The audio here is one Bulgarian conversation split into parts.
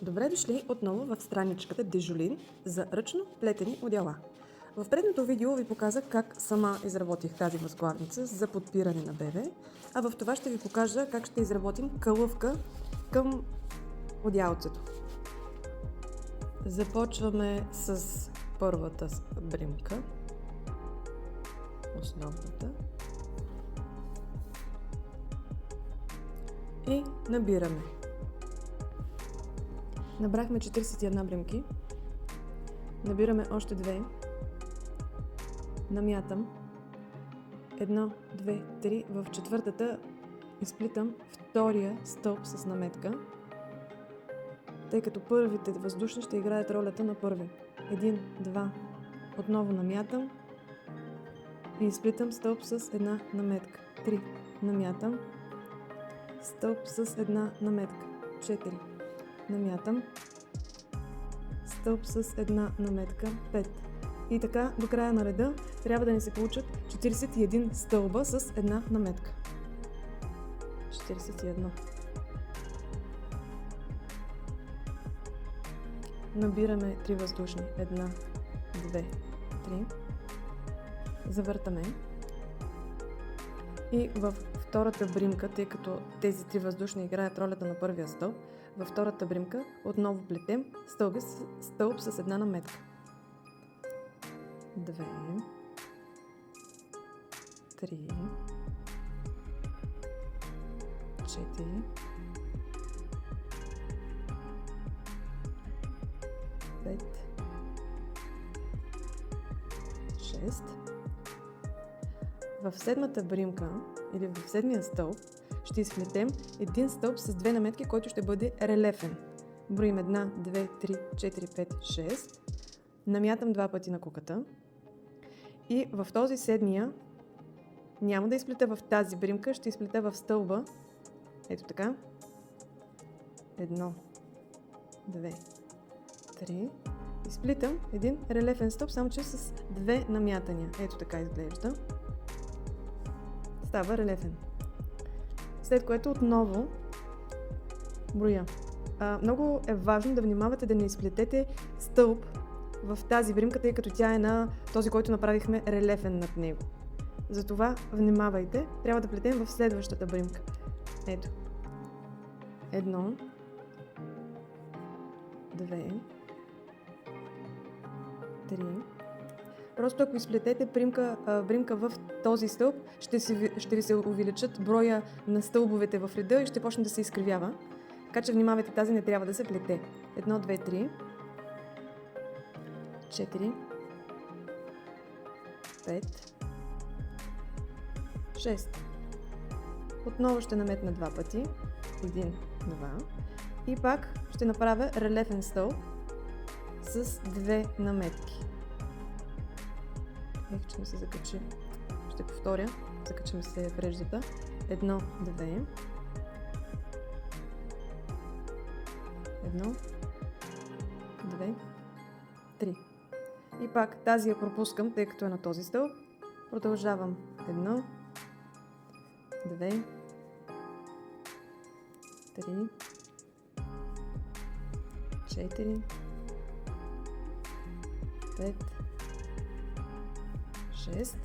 Добре дошли отново в страничката Дежолин за ръчно плетени одеяла. В предното видео ви показах как сама изработих тази възглавница за подпиране на бебе, а в това ще ви покажа как ще изработим калъвка към одеялцето. Започваме с първата бримка, основната, и набираме. Набрахме 41 бримки, набираме още 2, намятам 1, 2, 3, в четвъртата изплитам втория стълб с наметка, тъй като първите въздушни ще играят ролята на първи. 1, 2, отново намятам и изплитам стълб с една наметка. 3, намятам, стълб с една наметка. 4, намятам, стълб с една наметка. 5. И така до края на реда трябва да ни се получат 41 стълба с една наметка. 41. Набираме 3 въздушни. 1, 2, 3. Завъртаме. И във втората бримка, тъй като тези 3 въздушни играят ролята на първия стълб, във втората бримка отново плетем стълб с една наметка. 2, 3, 4, 5, 6. В седмата бримка или в седмия стълб ще изплетем един стълб с две наметки, който ще бъде релефен. Броим 1, 2, 3, 4, 5, 6. Намятам 2 пъти на куката. И в този седмия няма да изплета в тази бримка, ще изплета в стълба. Ето така. 1, 2, 3. Изплитам един релефен стълб, само че с две намятания. Ето така изглежда. Става релефен. След което отново броя. Много е важно да внимавате да не изплетете стълб в тази бримка, тъй като тя е на този, който направихме релефен над него. Затова внимавайте, трябва да плетем в следващата бримка. Ето. 1, 2, 3. Просто ако изплетете бримка в този стълб, ще ви се увеличат броя на стълбовете в реда и ще почне да се изкривява. Така че внимавайте, тази не трябва да се плете. 1, 2, 3, 4, 5, 6. Отново ще наметна 2 пъти. 1, 2. И пак ще направя релефен стълб с две наметки. Ето, че ми се закачи. Ще повторя. Закачи ми се преждата. 1, 2. 1, 2, 3. И пак тази я пропускам, тъй като е на този стълб. Продължавам. 1, 2, 3, 4, 5, 6.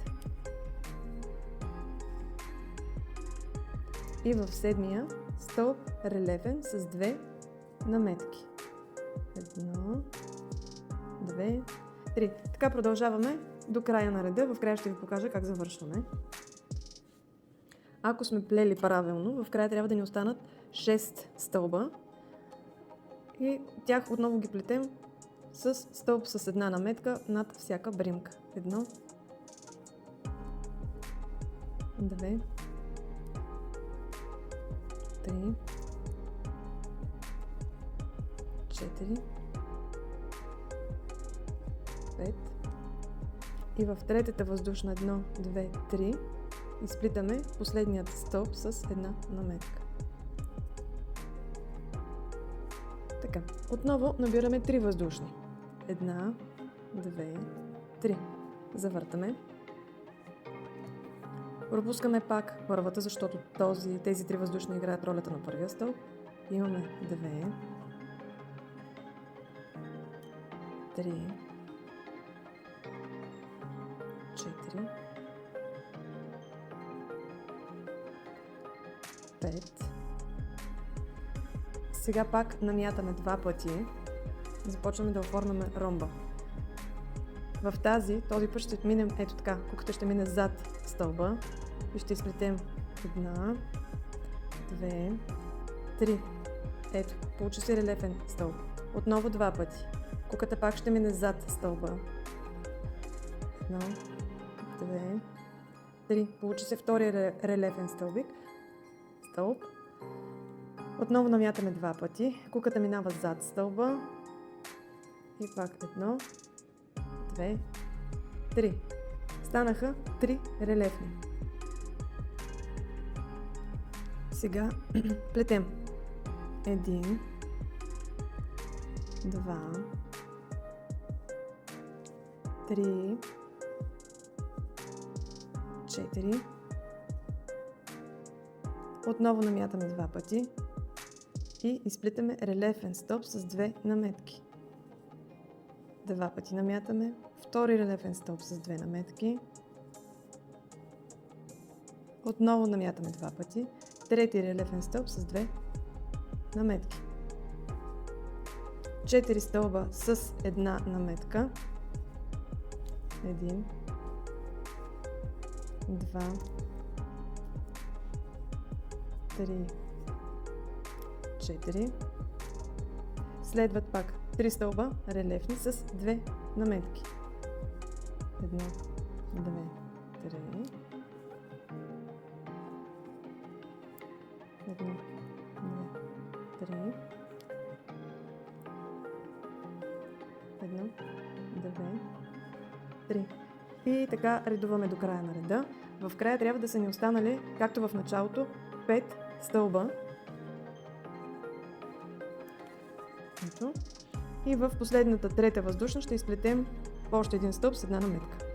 И в седмия стълб релефен с две наметки. 1, 2, 3. Така продължаваме до края на реда. В края ще ви покажа как завършваме. Ако сме плели правилно, в края трябва да ни останат 6 стълба. И тях отново ги плетем с стълб с една наметка над всяка бримка. 1, 2, 3, 4, 5. И в третата въздушна 1, 2, 3 изплитаме последният стълб с една наметка. Така, отново набираме 3 въздушни. 1, 2, 3. Завъртаме. Пропускаме пак първата, защото тези 3 въздушни играят ролята на първия стълб. Имаме 2, 3, 4, 5. Сега пак намятаме 2 пъти. Започваме да оформяме ромба. В този път ще минем ето така. Куката ще мине зад стълба и ще изплетем 1, 2, 3. Ето, получи се релефен стълб. Отново 2 пъти. Куката пак ще мине зад стълба. 1, 2, 3. Получи се втория релефен стълб. Отново намятаме 2 пъти. Куката минава зад стълба. И пак 1, 2, 3. Станаха 3 релефни. Сега плетем 1, 2, 3, 4. Отново намятаме 2 пъти и изплитаме релефен стълб с 2 наметки. 2 пъти намятаме, втори релефен стълб с 2 наметки. Отново намятаме 2 пъти, трети релефен стълб с 2 наметки. 4 стълба с 1 наметка. 1, 2, 3, 4. Следват пак 3 стълба релефни с 2 наметки. 1, 2, 3. 1, 2, 3. 1, 2, 3. И така редуваме до края на реда. В края трябва да са ни останали, както в началото, 5 стълба. Ето. И в последната трета въздушна ще изплетем още един стълб с 1 наметка.